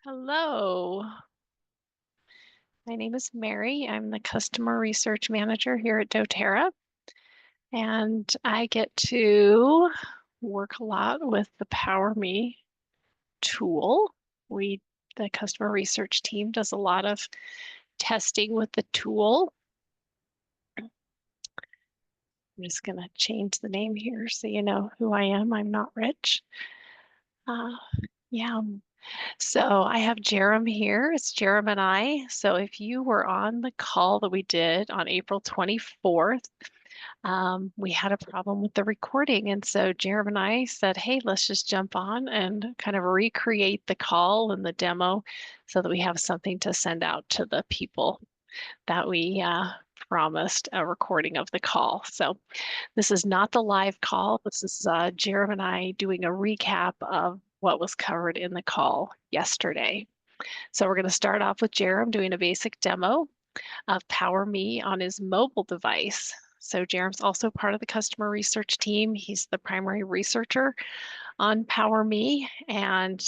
Hello, my name is Mary. I'm the customer research manager here at doTERRA, and I get to work a lot with the PowerMe tool. The customer research team does a lot of testing with the tool. I'm just going to change the name here so you know who I am. I'm not Rich. Uh, yeah, so I have Jerem here. It's Jerem and I. So if you were on the call that we did on April 24th, we had a problem with the recording. And so Jerem and I said, hey, let's just jump on and kind of recreate the call and the demo so that we have something to send out to the people that we promised a recording of the call. So this is not the live call. This is Jerem and I doing a recap of what was covered in the call yesterday. So we're going to start off with Jerem doing a basic demo of PowerMe on his mobile device. So Jerem's also part of the customer research team. He's the primary researcher on PowerMe, and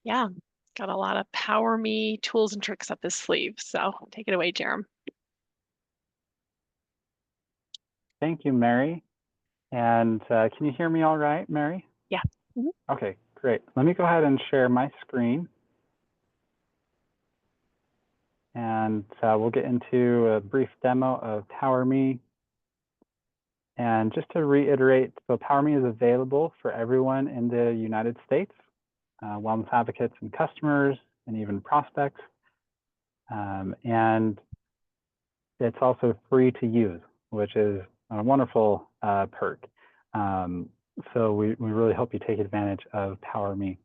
yeah, got a lot of PowerMe tools and tricks up his sleeve. So take it away, Jerem. Thank you, Mary. And can you hear me all right, Mary? Yeah. Mhm. Okay, great. Let me go ahead and share my screen. And we'll get into a brief demo of PowerMe. And just to reiterate, so PowerMe is available for everyone in the United States, wellness advocates and customers, and even prospects. And it's also free to use, which is a wonderful perk. So we really hope you take advantage of PowerMe.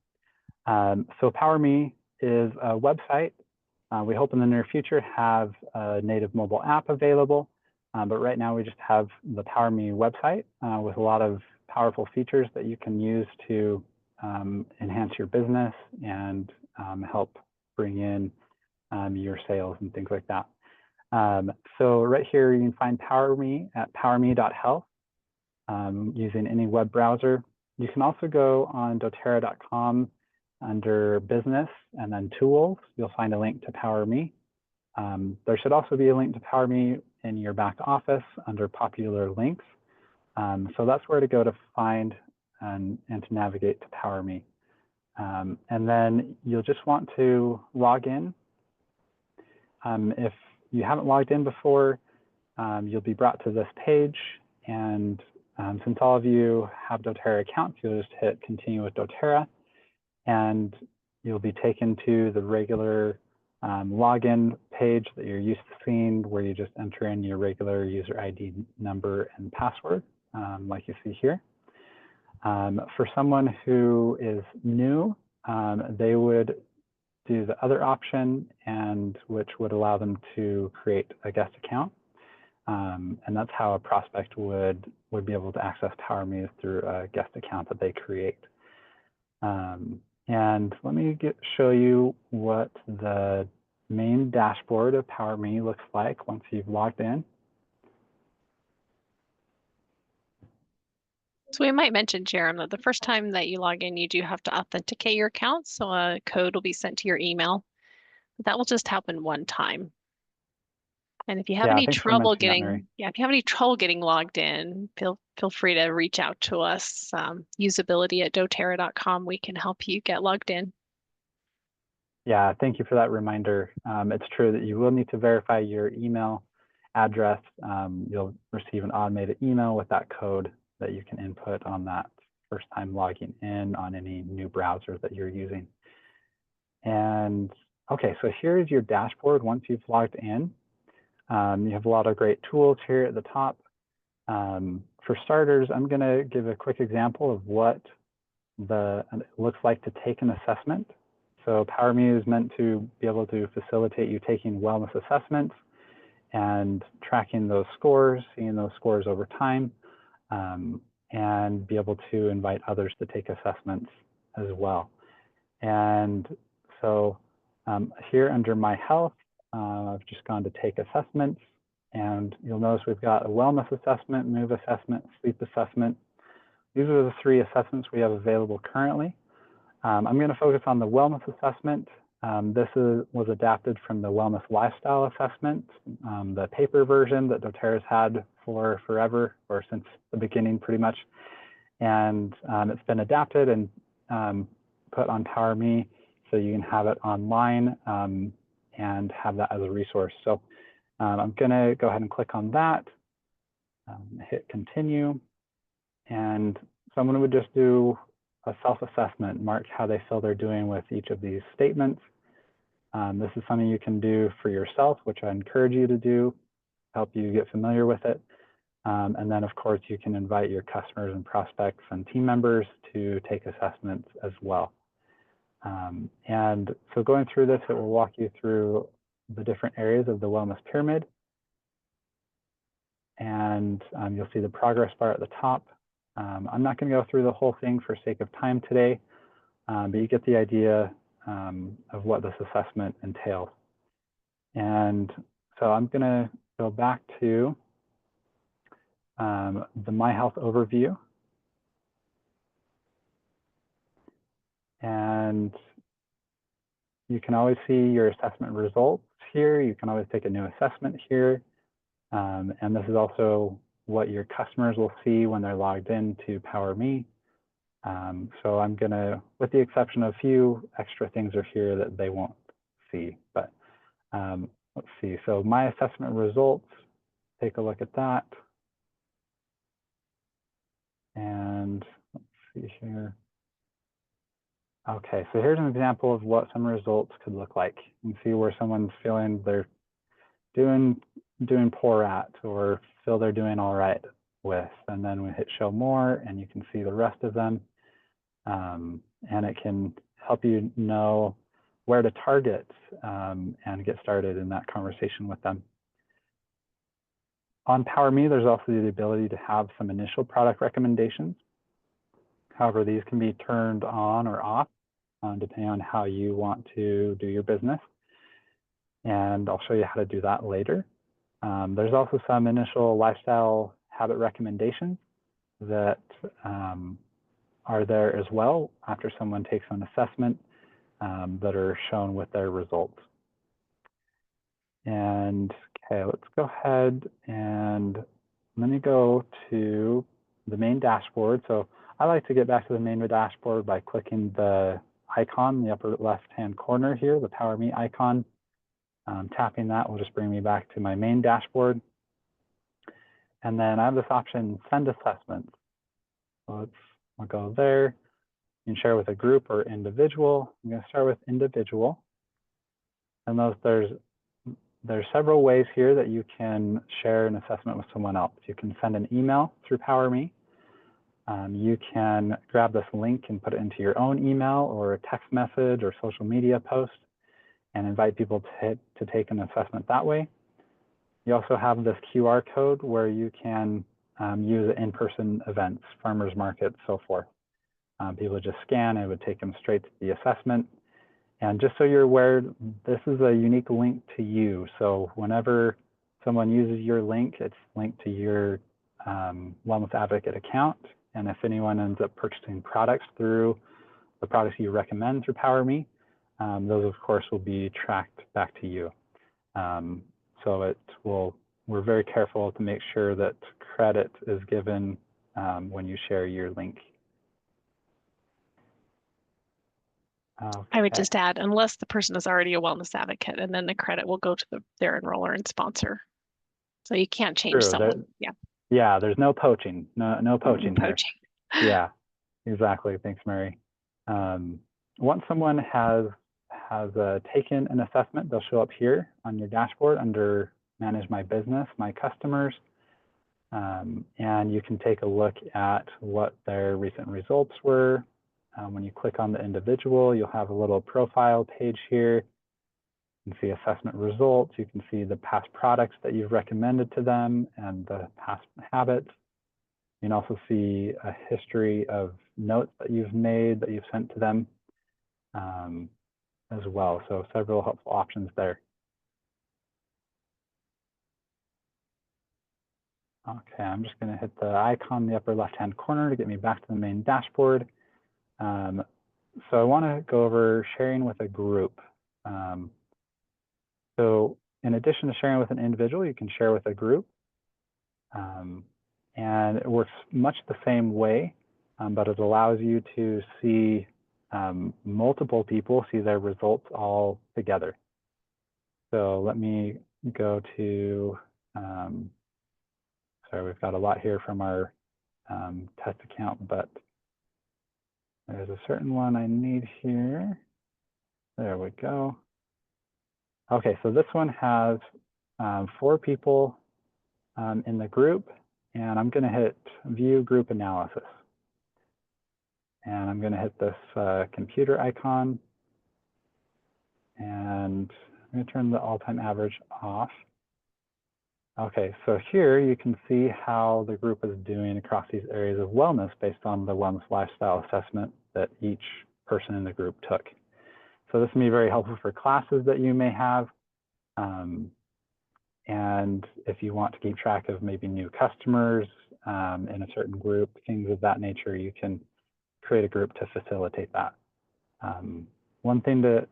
So PowerMe is a website. We hope in the near future have a native mobile app available, but right now we just have the PowerMe website with a lot of powerful features that you can use to enhance your business and help bring in your sales and things like that. So right here you can find PowerMe at powerme.health using any web browser. You can also go on doterra.com under business and then tools. You'll find a link to PowerMe. There should also be a link to PowerMe in your back office under popular links. So that's where to go to find and to navigate to PowerMe. And then you'll just want to log in. If you haven't logged in before, you'll be brought to this page. And since all of you have doTERRA accounts, you'll just hit continue with doTERRA, and you'll be taken to the regular login page that you're used to seeing, where you just enter in your regular user ID number and password, like you see here. For someone who is new, they would do the other option, and which would allow them to create a guest account. And that's how a prospect would be able to access PowerMe, through a guest account that they create. And let me show you what the main dashboard of PowerMe looks like once you've logged in. So we might mention, Jerem, that the first time that you log in, you do have to authenticate your account. So a code will be sent to your email. That will just happen one time. And if you have Yeah, any thanks for trouble mentioning that, Mary. getting, if you have any trouble getting logged in, feel free to reach out to us. Usability at doterra.com. We can help you get logged in. Yeah, thank you for that reminder. It's true that you will need to verify your email address. You'll receive an automated email with that code that you can input on that first time logging in on any new browser that you're using. And okay, so here's your dashboard once you've logged in. You have a lot of great tools here at the top. For starters, I'm going to give a quick example of what it looks like to take an assessment. So PowerMe is meant to be able to facilitate you taking wellness assessments and tracking those scores, seeing those scores over time, and be able to invite others to take assessments as well. And so here under My Health, I've just gone to Take Assessments, and you'll notice we've got a wellness assessment, move assessment, sleep assessment. These are the 3 assessments we have available currently. I'm going to focus on the wellness assessment was adapted from the Wellness Lifestyle Assessment, the paper version that doTERRA's had for forever, or since the beginning pretty much. And it's been adapted and put on PowerMe so you can have it online and have that as a resource. So I'm going to go ahead and click on that, hit continue. And someone would just do a self-assessment, mark how they feel they're doing with each of these statements. This is something you can do for yourself, which I encourage you to do, help you get familiar with it. And then, of course, you can invite your customers and prospects and team members to take assessments as well. And so going through this, it will walk you through the different areas of the wellness pyramid. And you'll see the progress bar at the top. I'm not going to go through the whole thing for sake of time today, but you get the idea of what this assessment entails. And so I'm going to go back to the My Health overview. And you can always see your assessment results here. You can always take a new assessment here. And this is also what your customers will see when they're logged in to PowerMe. So I'm going to, with the exception of a few extra things are here that they won't see. But let's see. So my assessment results, take a look at that. And let's see here. Okay, so here's an example of what some results could look like. You can see where someone's feeling they're doing poor at, or feel they're doing all right with. And then we hit show more, and you can see the rest of them. And it can help you know where to target and get started in that conversation with them. On PowerMe, there's also the ability to have some initial product recommendations. However, these can be turned on or off depending on how you want to do your business. And I'll show you how to do that later. There's also some initial lifestyle habit recommendations that are there as well after someone takes an assessment that are shown with their results. And okay, let's go ahead and let me go to the main dashboard. So I like to get back to the main dashboard by clicking the icon in the upper left-hand corner here, the PowerMe icon. Tapping that will just bring me back to my main dashboard. And then I have this option, send assessments. So I'll go there. You can share with a group or individual. I'm going to start with individual. And there's several ways here that you can share an assessment with someone else. You can send an email through PowerMe. You can grab this link and put it into your own email or a text message or social media post and invite people to take an assessment that way. You also have this QR code where you can use in-person events, farmers markets, so forth. People just scan, it would take them straight to the assessment. And just so you're aware, this is a unique link to you. So whenever someone uses your link, it's linked to your Wellness Advocate account. And if anyone ends up purchasing products through the products you recommend through PowerMe, those of course will be tracked back to you. So we're very careful to make sure that credit is given when you share your link. Okay. I would just add, unless the person is already a wellness advocate, and then the credit will go to their enroller and sponsor. So you can't change someone. Yeah. Yeah, there's no poaching. No poaching here. Yeah, exactly. Thanks, Mary. Once someone has taken an assessment, they'll show up here on your dashboard under Manage My Business, My Customers. And you can take a look at what their recent results were. When you click on the individual, you'll have a little profile page here. You can see assessment results. You can see the past products that you've recommended to them and the past habits. You can also see a history of notes that you've made that you've sent to them as well. So several helpful options there. Okay, I'm just going to hit the icon in the upper left-hand corner to get me back to the main dashboard. So I want to go over sharing with a group. So in addition to sharing with an individual, you can share with a group. And it works much the same way, but it allows you to see multiple people see their results all together. So let me go to, sorry, we've got a lot here from our test account, but there's a certain one I need here. There we go. Okay, so this one has 4 people in the group, and I'm going to hit View Group Analysis. And I'm going to hit this computer icon, and I'm going to turn the all-time average off. Okay, so here you can see how the group is doing across these areas of wellness based on the wellness lifestyle assessment that each person in the group took. So this can be very helpful for classes that you may have. And if you want to keep track of maybe new customers in a certain group, things of that nature, you can create a group to facilitate that. One thing that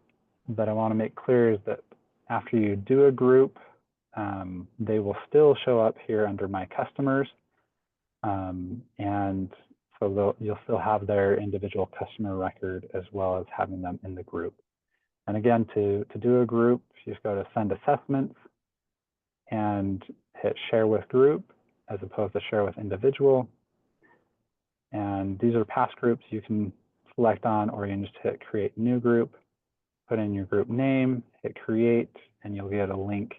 I want to make clear is that after you do a group, they will still show up here under My Customers. And so you'll still have their individual customer record as well as having them in the group. And again, to do a group, you just go to Send Assessments and hit Share with Group as opposed to Share with Individual. And these are past groups you can select on, or you can just hit Create New Group, put in your group name, hit Create, and you'll get a link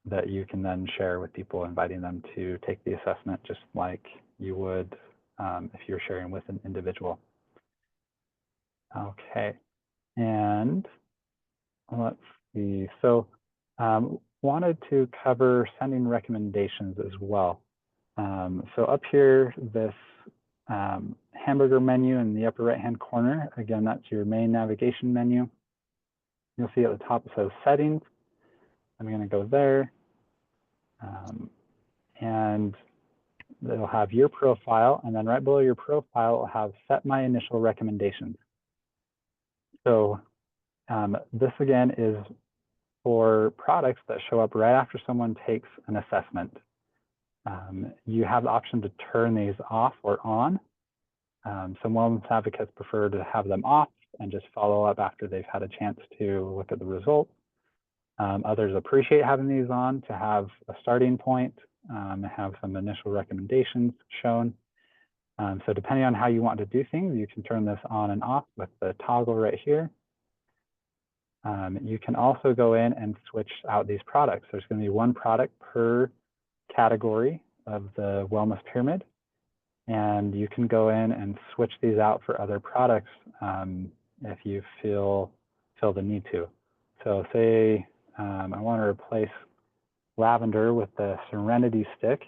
that you can then share with people, inviting them to take the assessment just like you would if you're sharing with an individual. Okay, and let's see. So wanted to cover sending recommendations as well. So up here, this hamburger menu in the upper right-hand corner, again, that's your main navigation menu. You'll see at the top it says Settings. I'm going to go there. And it'll have your profile, and then right below your profile, it'll have Set My Initial Recommendations. So this again is for products that show up right after someone takes an assessment. You have the option to turn these off or on. Some wellness advocates prefer to have them off and just follow up after they've had a chance to look at the results. Others appreciate having these on to have a starting point, have some initial recommendations shown. So depending on how you want to do things, you can turn this on and off with the toggle right here. You can also go in and switch out these products. There's going to be one product per category of the wellness pyramid. And you can go in and switch these out for other products if you feel the need to. So say I want to replace lavender with the Serenity stick.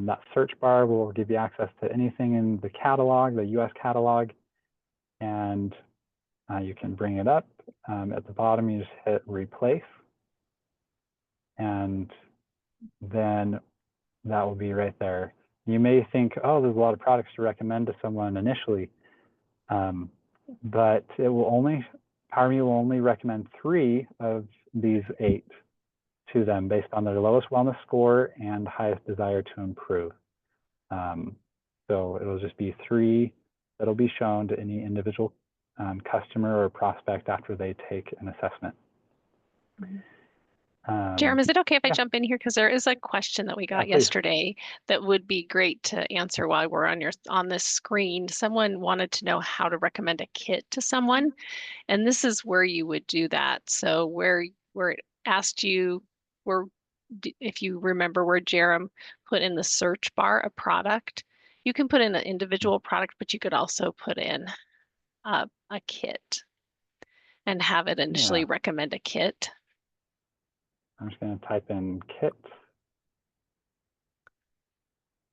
That search bar will give you access to anything in the catalog, the US catalog, and you can bring it up. At the bottom, you just hit Replace, and then that will be right there. You may think, oh, there's a lot of products to recommend to someone initially, but it will PowerMe will only recommend 3 of these 8 to them based on their lowest wellness score and highest desire to improve. So it'll just be 3 that'll be shown to any individual customer or prospect after they take an assessment. Jerem, is it okay if I jump in here? Because there is a question that we got yesterday that would be great to answer while we're on this screen. Someone wanted to know how to recommend a kit to someone, and this is where you would do that. So where it asked you, if you remember where Jerem put in the search bar a product, you can put in an individual product, but you could also put in a kit and have it initially recommend a kit. I'm just going to type in kits.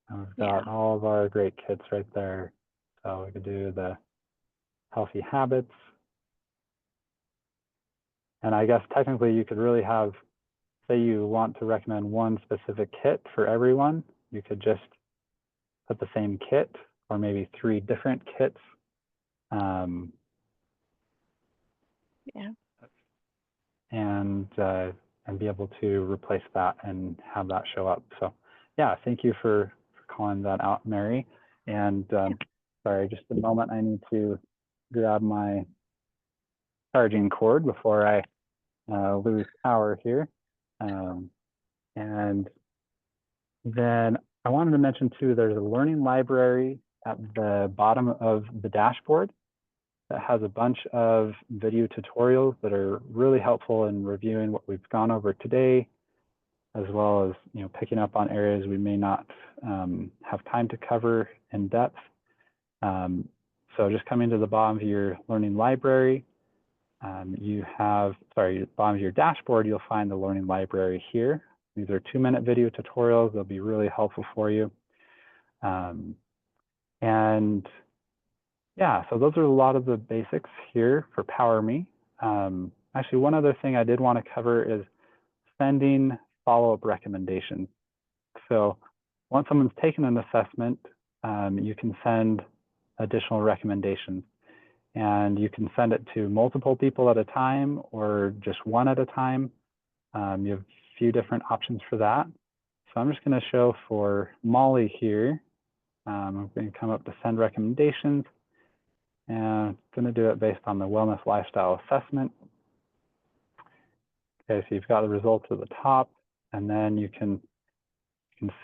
And we've got all of our great kits right there. So we could do the healthy habits. And I guess technically you could really have, say you want to recommend one specific kit for everyone, you could just with the same kit, or maybe 3 different kits. Um, Yeah. and be able to replace that and have that show up. So yeah, thank you for calling that out, Mary. And sorry, just a moment, I need to grab my charging cord before I lose power here. And then I wanted to mention too, there's a learning library at the bottom of the dashboard that has a bunch of video tutorials that are really helpful in reviewing what we've gone over today, as well as picking up on areas we may not have time to cover in depth. So just coming to the bottom of your learning library, bottom of your dashboard, you'll find the learning library here. These are 2-minute video tutorials. They'll be really helpful for you. And yeah, so those are a lot of the basics here for PowerMe. Actually, one other thing I did want to cover is sending follow-up recommendations. So once someone's taken an assessment, you can send additional recommendations. And you can send it to multiple people at a time or just one at a time. You have a few different options for that. So I'm just going to show for Molly here. I'm going to come up to send recommendations. And I'm going to do it based on the wellness lifestyle assessment. Okay, so you've got the results at the top, and then you can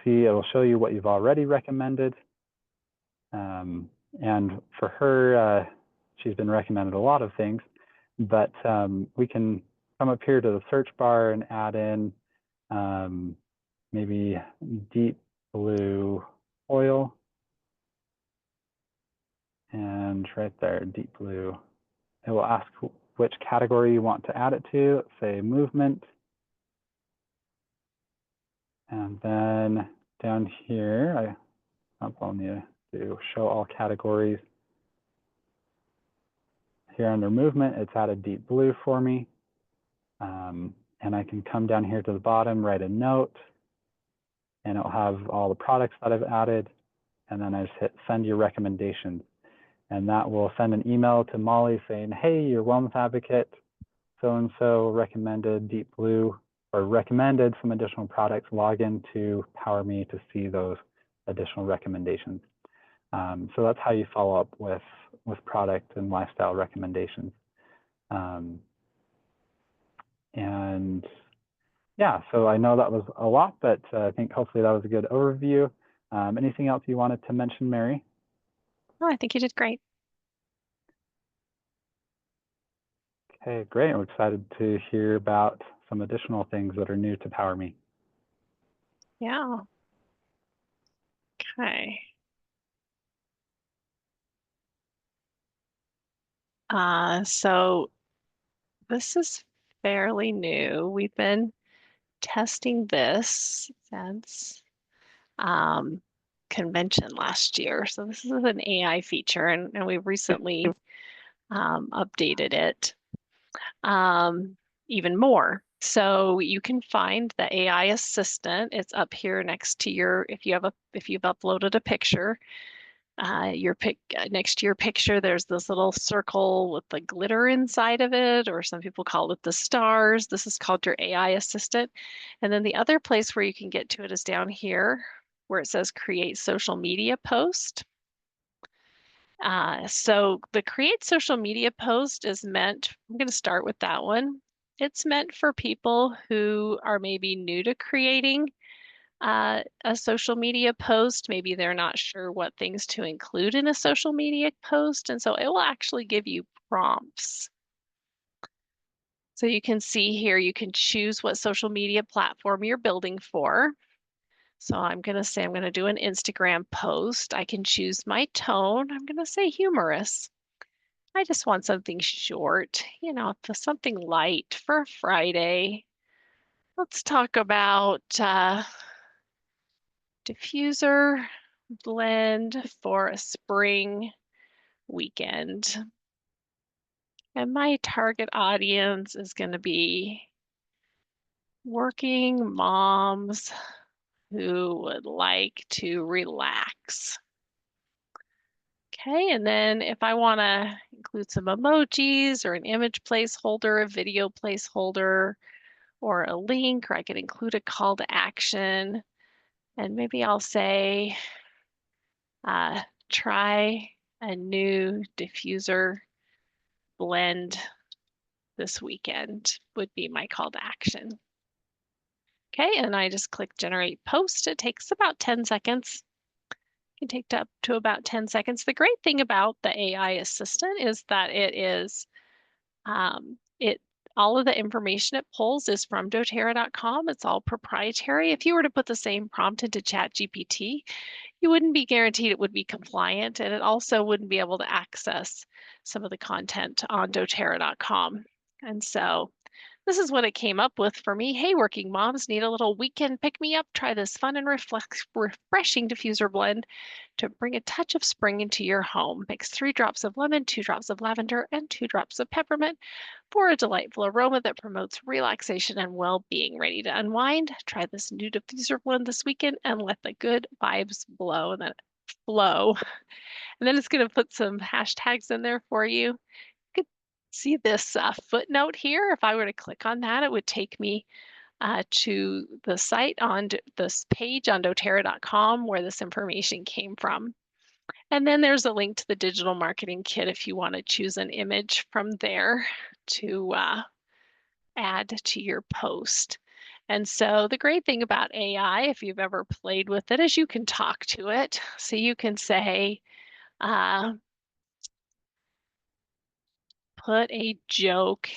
see it'll show you what you've already recommended. And for her, she's been recommended a lot of things, but we can come up here to the search bar and add in maybe deep blue oil. And right there, deep blue. It will ask which category you want to add it to. Let's say movement. And then down here, I'll need to show all categories. Here under movement, it's added deep blue for me. And I can come down here to the bottom, write a note, and it'll have all the products that I've added. And then I just hit send your recommendations. And that will send an email to Molly saying, hey, your wellness advocate so-and-so recommended deep blue or recommended some additional products. Log into PowerMe to see those additional recommendations. So that's how you follow up with product and lifestyle recommendations. And yeah, so I know that was a lot, but I think hopefully that was a good overview. Anything else you wanted to mention, Mary? Oh, I think you did great. Okay, great. We're excited to hear about some additional things that are new to PowerMe. Yeah. Okay. So this is fairly new. We've been testing this since convention last year. So this is an AI feature, and we've recently updated it even more. So you can find the AI assistant. It's up here next to your, if you've uploaded a picture, your pic next to your picture, there's this little circle with the glitter inside of it, or some people call it the stars. This is called your AI assistant. And then the other place where you can get to it is down here where it says create social media post. So the create social media post is meant, I'm going to start with that one. It's meant for people who are maybe new to creating a social media post. Maybe they're not sure what things to include in a social media post. And so it will actually give you prompts. So you can see here, you can choose what social media platform you're building for. So I'm going to say I'm going to do an Instagram post. I can choose my tone. I'm going to say humorous. I just want something short, something light for a Friday. Let's talk about diffuser blend for a spring weekend. And my target audience is going to be working moms who would like to relax. Okay, and then if I want to include some emojis or an image placeholder, a video placeholder, or a link, or I could include a call to action, and maybe I'll say, uh, try a new diffuser blend this weekend would be my call to action. Okay, and I just click generate post. It takes about 10 seconds. It can take up to about 10 seconds. The great thing about the AI assistant is that it all of the information it pulls is from doTERRA.com. It's all proprietary. If you were to put the same prompt into ChatGPT, you wouldn't be guaranteed it would be compliant, and it also wouldn't be able to access some of the content on doTERRA.com. And so this is what it came up with for me. Hey, working moms, need a little weekend pick me up? Try this fun and refreshing diffuser blend to bring a touch of spring into your home. Mix 3 drops of lemon, 2 drops of lavender, and 2 drops of peppermint for a delightful aroma that promotes relaxation and well-being. Ready to unwind? Try this new diffuser blend this weekend and let the good vibes blow and then flow. And then it's going to put some hashtags in there for you. You could see this footnote here. If I were to click on that, it would take me to the site on this page on doTERRA.com where this information came from. And then there's a link to the digital marketing kit if you want to choose an image from there to add to your post. And so the great thing about AI, if you've ever played with it, is you can talk to it. So you can say, put a joke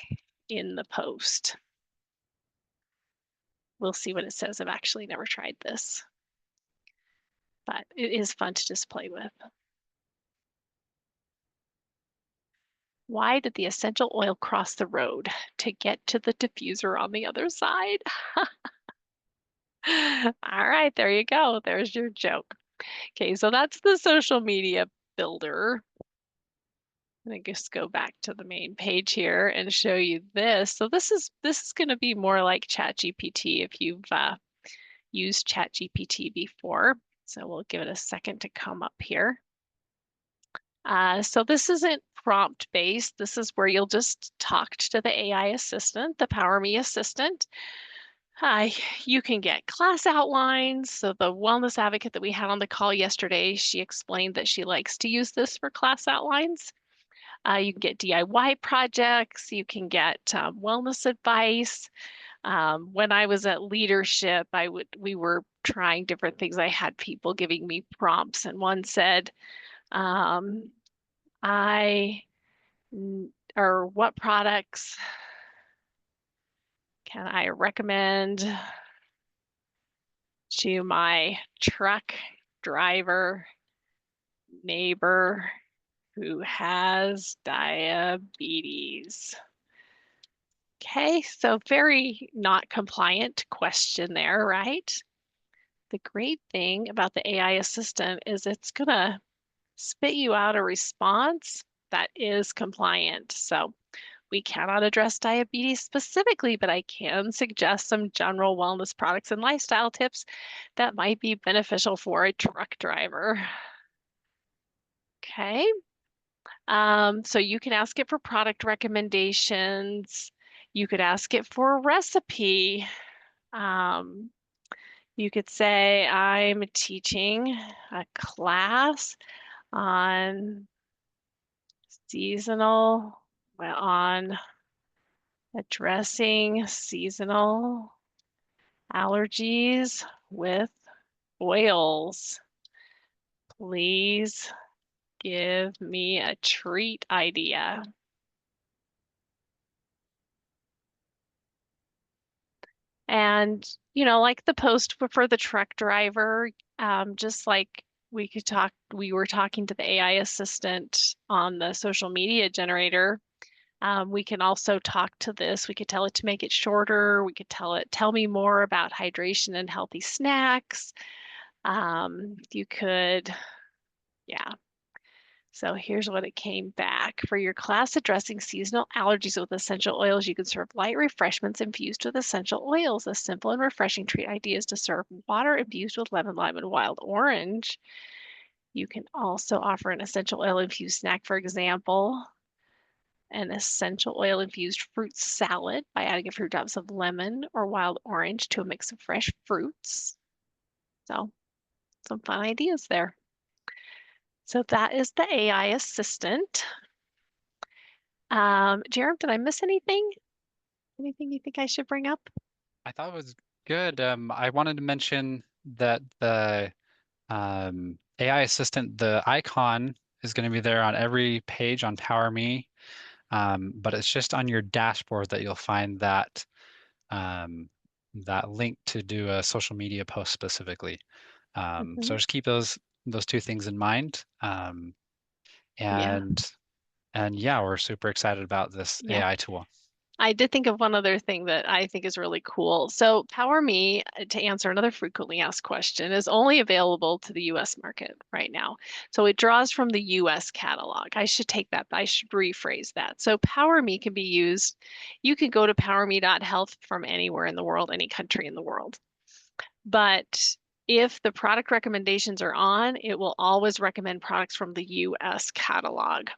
in the post. We'll see what it says. I've actually never tried this, but it is fun to just play with. Why did the essential oil cross the road? To get to the diffuser on the other side. All right, there you go. There's your joke. Okay, so that's the social media builder. Let me just go back to the main page here and show you this. So this is going to be more like ChatGPT if you've used ChatGPT before. So we'll give it a second to come up here. So this isn't prompt based. This is where you'll just talk to the AI assistant, the PowerMe assistant. You can get class outlines. So the wellness advocate that we had on the call yesterday, she explained that she likes to use this for class outlines. You can get DIY projects. You can get wellness advice. When I was at leadership, we were trying different things. I had people giving me prompts, and one said, I or what products can I recommend to my truck driver neighbor who has diabetes? Okay, so very not compliant question there, right? The great thing about the AI assistant is it's gonna spit you out a response that is compliant. So we cannot address diabetes specifically, but I can suggest some general wellness products and lifestyle tips that might be beneficial for a truck driver. Okay. So you can ask it for product recommendations. You could ask it for a recipe. Um, you could say, I'm teaching a class on seasonal, well, on addressing seasonal allergies with oils. Please give me a treat idea. And, like the post for the truck driver, just like we were talking to the AI assistant on the social media generator. We can also talk to this. We could tell it to make it shorter. We could tell me more about hydration and healthy snacks. You could, yeah. So here's what it came back. For your class addressing seasonal allergies with essential oils, you can serve light refreshments infused with essential oils. A simple and refreshing treat idea is to serve water infused with lemon, lime, and wild orange. You can also offer an essential oil infused snack, for example, an essential oil infused fruit salad by adding a few drops of lemon or wild orange to a mix of fresh fruits. So, some fun ideas there. So, that is the AI assistant. Jerem, did I miss anything? Anything you think I should bring up? I thought it was good. I wanted to mention that the AI assistant, the icon is going to be there on every page on PowerMe, but it's just on your dashboard that you'll find um, that link to do a social media post specifically. So Hmm. just keep those two things in mind. Yeah, And and yeah, we're super excited about this yeah. AI tool. I did think of one other thing that I think is really cool. So, PowerMe, to answer another frequently asked question, is only available to the US market right now. So, it draws from the US catalog. I should take that, I should rephrase that. So, PowerMe can be used, you can go to powerme.health from anywhere in the world, any country in the world. But if the product recommendations are on, it will always recommend products from the US catalog.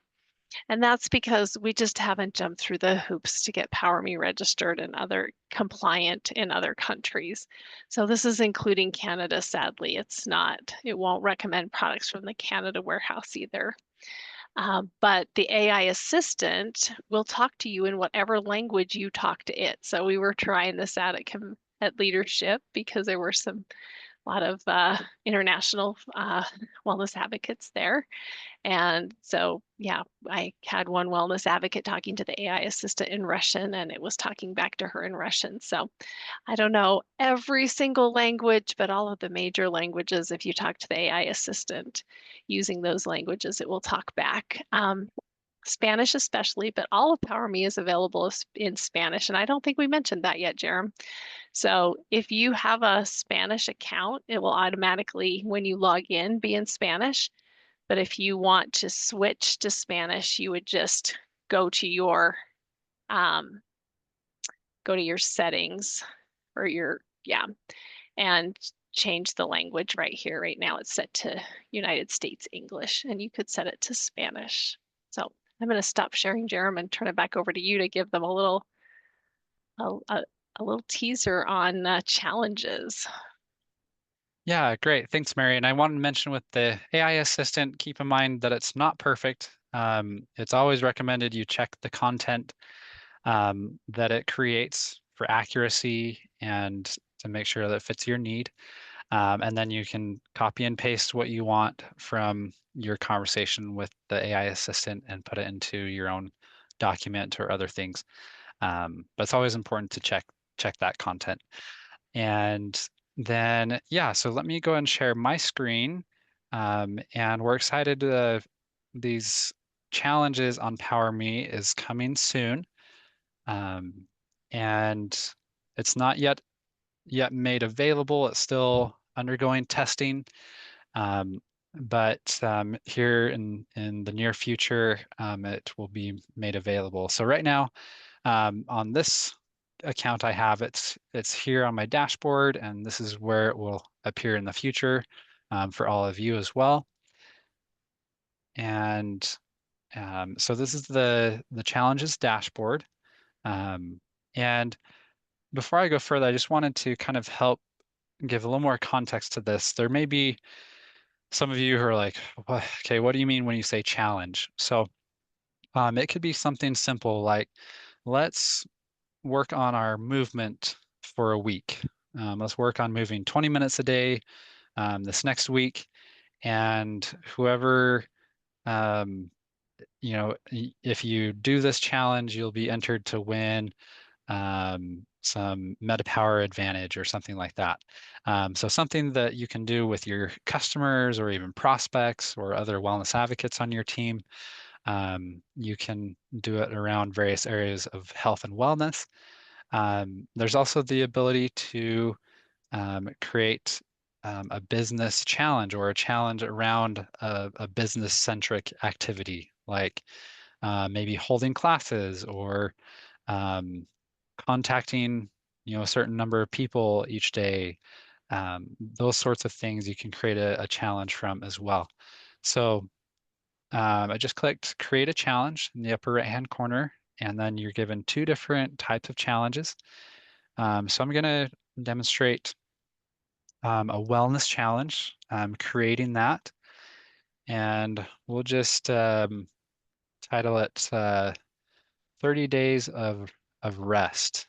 And that's because we just haven't jumped through the hoops to get PowerMe registered and other compliant in other countries. So this is including Canada, sadly. It's not, it won't recommend products from the Canada warehouse either. But the AI assistant will talk to you in whatever language you talk to it. So we were trying this out at leadership because there were some a lot of international wellness advocates there. And so, yeah, I had one wellness advocate talking to the AI assistant in Russian, and it was talking back to her in Russian. So I don't know every single language, but all of the major languages, if you talk to the AI assistant using those languages, it will talk back. Spanish especially, but all of PowerMe is available in Spanish. And I don't think we mentioned that yet, Jerem. So if you have a Spanish account, it will automatically, when you log in, be in Spanish. But if you want to switch to Spanish, you would just go to your um, go to your settings or your yeah, and change the language right here. Right now it's set to United States English, and you could set it to Spanish. So I'm going to stop sharing, Jerem, and turn it back over to you to give them a, a, a little teaser on challenges. Yeah, great. Thanks, Mary. And I wanted to mention with the AI assistant, keep in mind that it's not perfect. It's always recommended you check the content that it creates for accuracy and to make sure that it fits your need. And then you can copy and paste what you want from your conversation with the AI assistant and put it into your own document or other things. But it's always important to check that content. And then, yeah, so let me go and share my screen. And we're excited. These challenges on PowerMe is coming soon. Um, and it's not yet made available. It's still undergoing testing. Um, but here in the near future, it will be made available. So right now, on this account I have, it's here on my dashboard, and this is where it will appear in the future for all of you as well. And so this is the challenges dashboard. Um, and before I go further, I just wanted to kind of help give a little more context to this. There may be some of you who are like, okay, what do you mean when you say challenge? So it could be something simple like, let's work on our movement for a week. Let's work on moving 20 minutes a day this next week. And whoever, um, if you do this challenge, you'll be entered to win some MetaPower Advantage or something like that. So something that you can do with your customers or even prospects or other wellness advocates on your team. You can do it around various areas of health and wellness. There's also the ability to create a business challenge or a challenge around a business-centric activity, like maybe holding classes or um, contacting, a certain number of people each day. Those sorts of things you can create a challenge from as well. So I just clicked create a challenge in the upper right-hand corner, and then you're given two different types of challenges. So I'm going to demonstrate a wellness challenge, creating that, and we'll just title it 30 days of rest.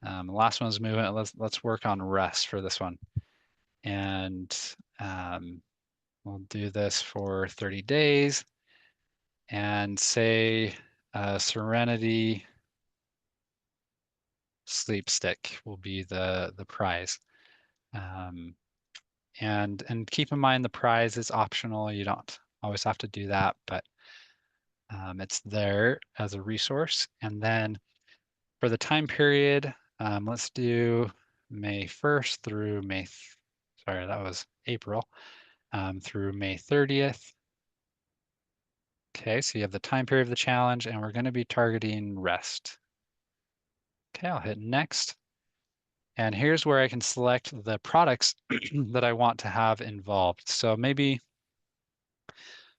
The last one was movement. Let's work on rest for this one, and um, we'll do this for 30 days, and say Serenity sleep stick will be the prize. Um, and keep in mind the prize is optional. You don't always have to do that, but it's there as a resource. And then for the time period, let's do May 1st through sorry, that was April, through May 30th. Okay, so you have the time period of the challenge, and we're going to be targeting rest. Okay, I'll hit next. And here's where I can select the products that I want to have involved. So maybe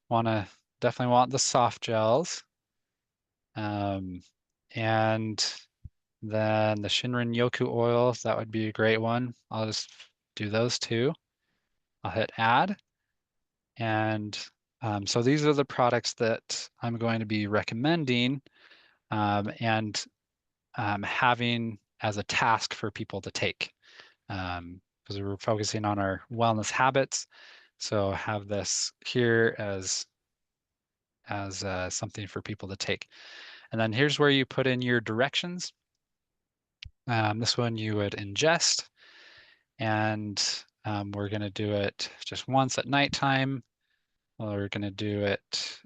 definitely want the soft gels. Um, and then the Shinrin Yoku oils, that would be a great one. I'll just do those two. I'll hit add. And so these are the products that I'm going to be recommending and having as a task for people to take. Because we're focusing on our wellness habits. So have this here as something for people to take. And then here's where you put in your directions. This one you would ingest, and we're going to do it just once at nighttime. We're going to do it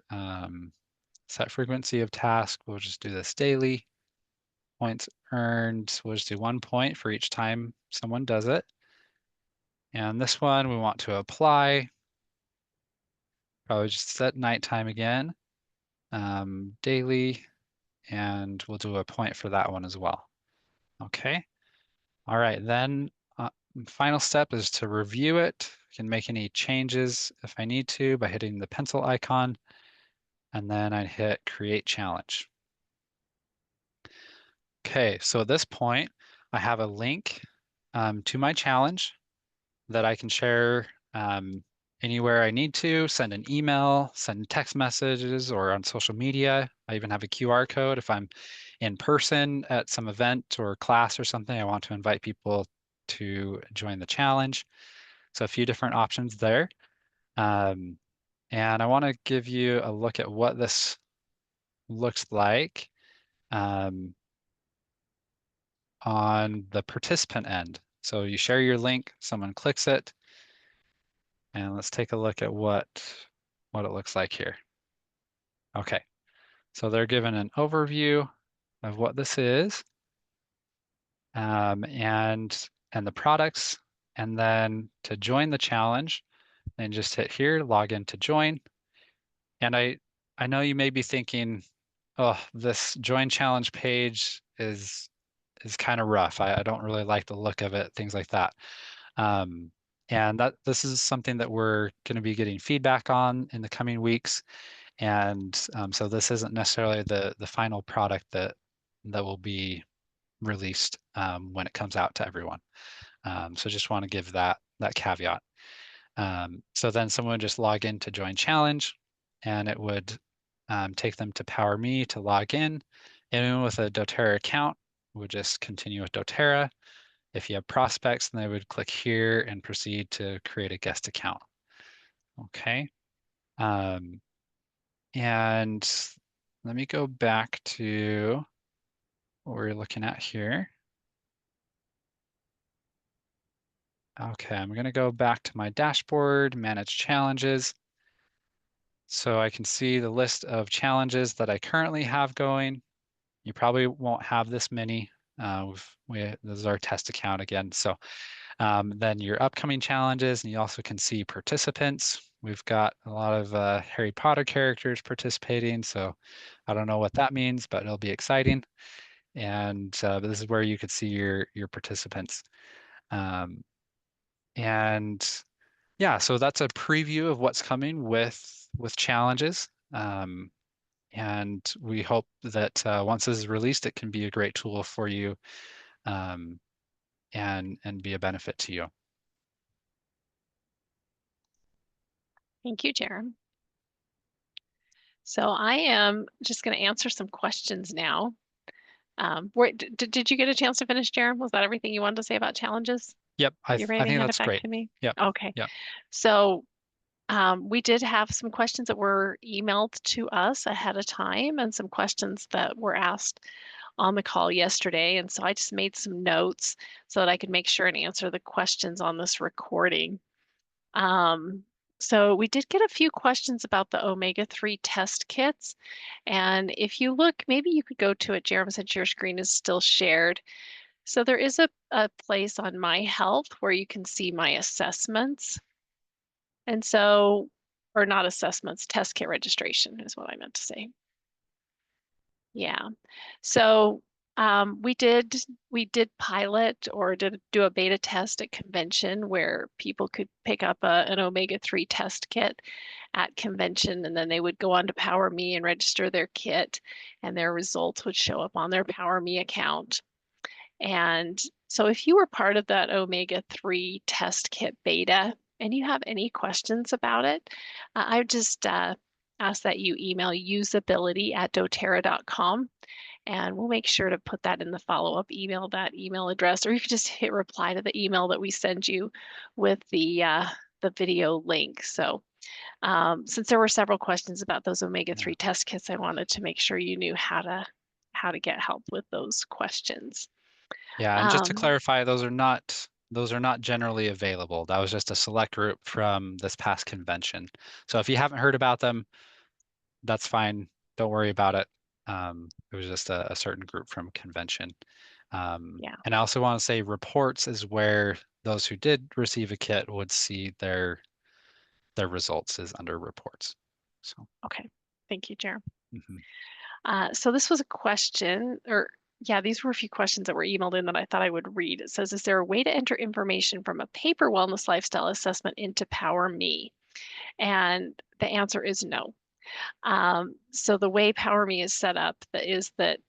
set frequency of task. We'll just do this daily. Points earned, we'll just do 1 point for each time someone does it. And this one we want to apply. Probably just set nighttime again, daily, and we'll do a point for that one as well. Okay. All right, then final step is to review it. I can make any changes if I need to by hitting the pencil icon, and then I hit create challenge. Okay, so at this point, I have a link to my challenge that I can share anywhere I need to, send an email, send text messages, or on social media. I even have a QR code if I'm in person at some event or class or something. I want to invite people to join the challenge. So a few different options there. Um, and I want to give you a look at what this looks like um, on the participant end. So you share your link, someone clicks it, and let's take a look at what it looks like here. Okay, so they're given an overview of what this is and the products. And then to join the challenge, then just hit here, log in to join. And I know you may be thinking, oh, this join challenge page is kind of rough. I don't really like the look of it, things like that. Um, and that this is something that we're going to be getting feedback on in the coming weeks. And so this isn't necessarily the final product that will be released when it comes out to everyone. So just want to give that caveat. So then someone would just log in to join challenge, and it would take them to PowerMe to log in. Anyone with a doTERRA account would just continue with doTERRA. If you have prospects, then they would click here and proceed to create a guest account. Okay. And let me go back to what we're looking at here. Okay, I'm going to go back to my dashboard, manage challenges. So I can see the list of challenges that I currently have going. You probably won't have this many. This is our test account again. So Then your upcoming challenges, and you also can see participants. We've got a lot of Harry Potter characters participating, so I don't know what that means, but it'll be exciting. And this is where you could see your participants. Um, and yeah, so that's a preview of what's coming with challenges. And we hope that once this is released, it can be a great tool for you um, and be a benefit to you. Thank you, Jerem. So I am just going to answer some questions now. Did you get a chance to finish, Jerem? Was that everything you wanted to say about challenges? Yep, You I ready to think hand it that's back great. to me? Yep, Okay. yep. So we did have some questions that were emailed to us ahead of time and some questions that were asked on the call yesterday. And so I just made some notes so that I could make sure and answer the questions on this recording. Um, so we did get a few questions about the omega-3 test kits. And if you look, maybe you could go to it, Jeremy, since your screen is still shared. So there is a place on My Health where you can see my assessments. And so, or not assessments, test kit registration is what I meant to say. Yeah. So we did pilot or did do a beta test at convention where people could pick up an omega-3 test kit at convention, and then they would go on to PowerMe and register their kit, and their results would show up on their PowerMe account. And so if you were part of that omega-3 test kit beta and you have any questions about it, I would just ask that you email usability@doterra.com, and we'll make sure to put that in the follow-up email, that email address, or you can just hit reply to the email that we send you with the video link. So since there were several questions about those Yeah. omega-3 test kits, I wanted to make sure you knew how to get help with those questions. Yeah, and just to Um, clarify, those are not generally available. That was just a select group from this past convention. So if you haven't heard about them, that's fine. Don't worry about it. It was just a certain group from convention. yeah, And I also want to say reports is where those who did receive a kit would see their results is under reports. So, okay. Thank you, Jer. mhm. So this was a question, or yeah, these were a few questions that were emailed in that I thought I would read. It says, is there a way to enter information from a paper wellness lifestyle assessment into PowerMe? And the answer is no. So the way PowerMe is set up is that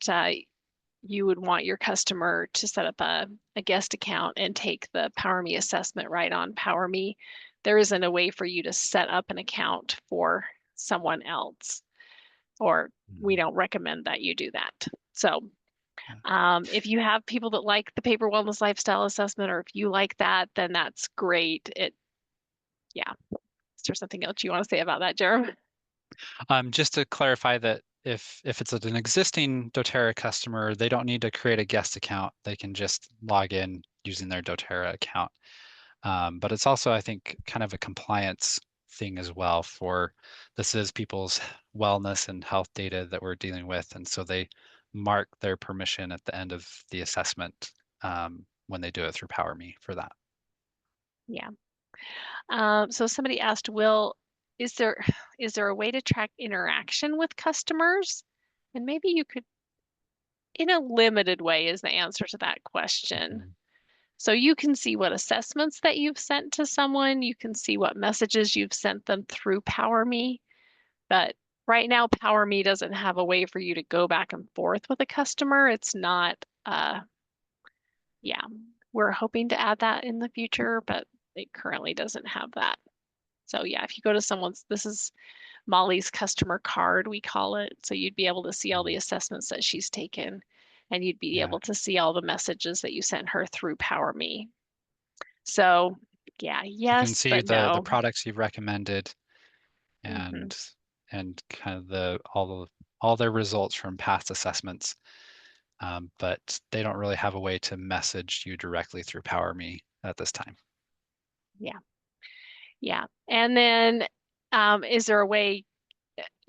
you would want your customer to set up a guest account and take the PowerMe assessment right on PowerMe. There isn't a way for you to set up an account for someone else, or we Mhm. don't recommend that you do that. So Yeah. if you have people that like the paper wellness lifestyle assessment, or if you like that, then that's great. Yeah. Is there something else you want to say about that, Jeremy? Just to clarify that if it's an existing doTERRA customer, they don't need to create a guest account. They can just log in using their doTERRA account. But it's also, I think, kind of a compliance thing as well for this is people's wellness and health data that we're dealing with. And so they mark their permission at the end of the assessment when they do it through PowerMe for that. Yeah. So somebody asked, Will, is there is there a way to track interaction with customers? And maybe you could, in a limited way, is the answer to that question. Mhm. So you can see what assessments that you've sent to someone, you can see what messages you've sent them through PowerMe, but right now PowerMe doesn't have a way for you to go back and forth with a customer. It's not yeah. We're hoping to add that in the future, but it currently doesn't have that. So yeah, if you go to someone's, this is Molly's customer card, we call it. So you'd be able to see all the Mhm. assessments that she's taken, and you'd be Yeah, able to see all the messages that you sent her through PowerMe. So yeah, you can yes, see but the no. products you've recommended Hmm. and kind of all their results from past assessments. But they don't really have a way to message you directly through PowerMe at this time. Yeah, yeah. And then is there a way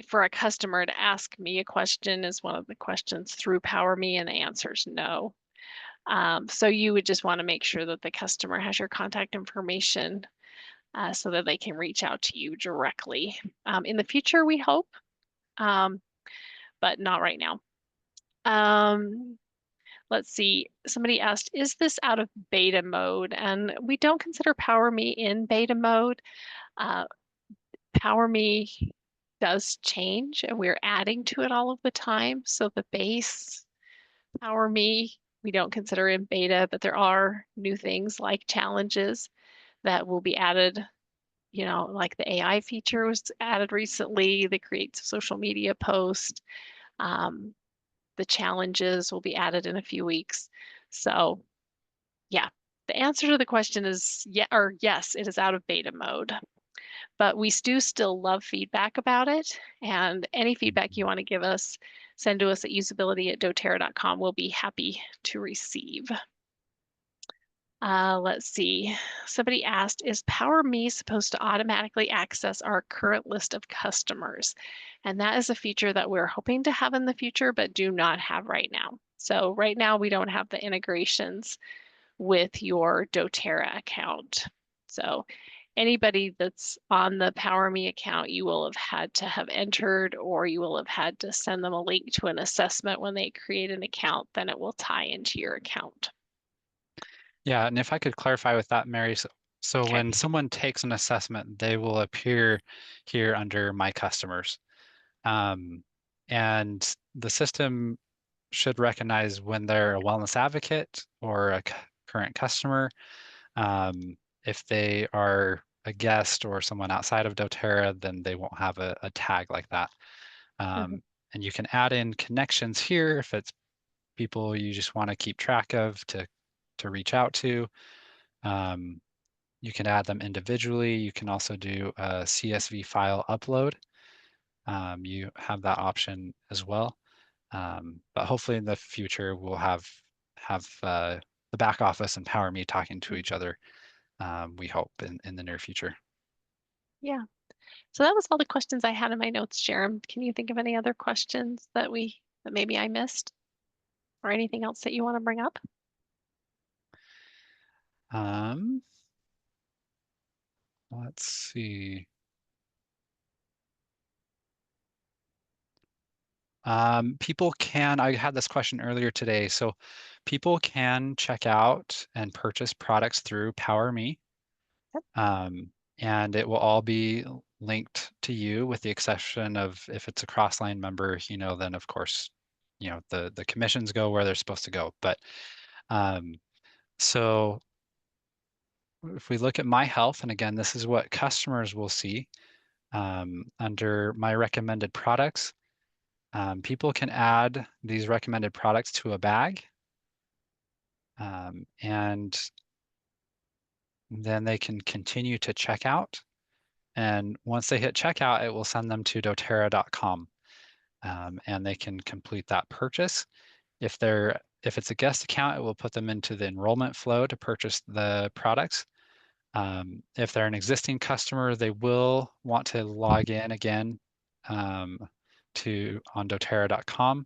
for a customer to ask me a question is one of the questions through PowerMe, and the answer is no. So you would just want to make sure that the customer has your contact information so that they can reach out to you directly. In the future, we hope, but not right now. Let's see. Somebody asked, is this out of beta mode? And we don't consider PowerMe in beta mode. PowerMe does change and we're adding to it all of the time. So the base PowerMe, we don't consider in beta, but there are new things like challenges that will be added. You know, like the AI feature was added recently, the create social media post. The challenges will be added in a few weeks. So yeah, the answer to the question is yeah, or yes, it is out of beta mode. But we do still love feedback about it. And any feedback you want to give us, send to us at usability@doterra.com. We'll be happy to receive. Let's see. Somebody asked, is PowerMe supposed to automatically access our current list of customers? And that is a feature that we're hoping to have in the future, but do not have right now. So right now we don't have the integrations with your doTERRA account. So anybody that's on the PowerMe account, you will have had to have entered, or you will have had to send them a link to an assessment when they create an account, then it will tie into your account. Yeah, and if I could clarify with that, Mary, so Okay. when someone takes an assessment, they will appear here under My Customers. And the system should recognize when they're a wellness advocate or a current customer. If they are a guest or someone outside of doTERRA, then they won't have a tag like that. Mhm. And you can add in connections here if it's people you just want to keep track of to reach out to. You can add them individually. You can also do a CSV file upload. You have that option as well. But hopefully in the future we'll have the back office and PowerMe talking to each other. We hope in the near future. Yeah. So that was all the questions I had in my notes, Jerem. Can you think of any other questions that maybe I missed, or anything else that you want to bring up? Let's see. People can, I had this question earlier today. So people can check out and purchase products through PowerMe. Yep. And it will all be linked to you with the exception of if it's a cross-line member, then of course, the commissions go where they're supposed to go. But so if we look at My Health, and again, this is what customers will see under My Recommended Products. People can add these recommended products to a bag, and then they can continue to check out. And once they hit checkout, it will send them to doterra.com, and they can complete that purchase. If it's a guest account, it will put them into the enrollment flow to purchase the products. If they're an existing customer, they will want to log in again on doterra.com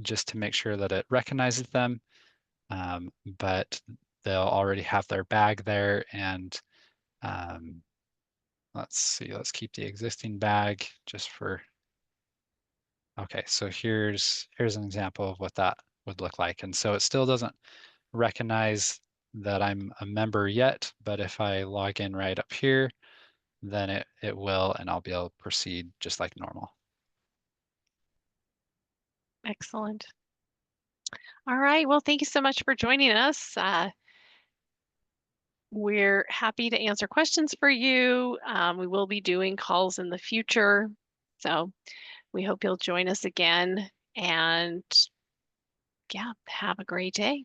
just to make sure that it recognizes them. But they'll already have their bag there, and let's see, let's keep the existing bag just for, okay, so here's an example of what that would look like. And so it still doesn't recognize that I'm a member yet, but if I log in right up here, then it will, and I'll be able to proceed just like normal. Excellent. All right. Well, thank you so much for joining us. We're happy to answer questions for you. We will be doing calls in the future. So we hope you'll join us again. And yeah, have a great day.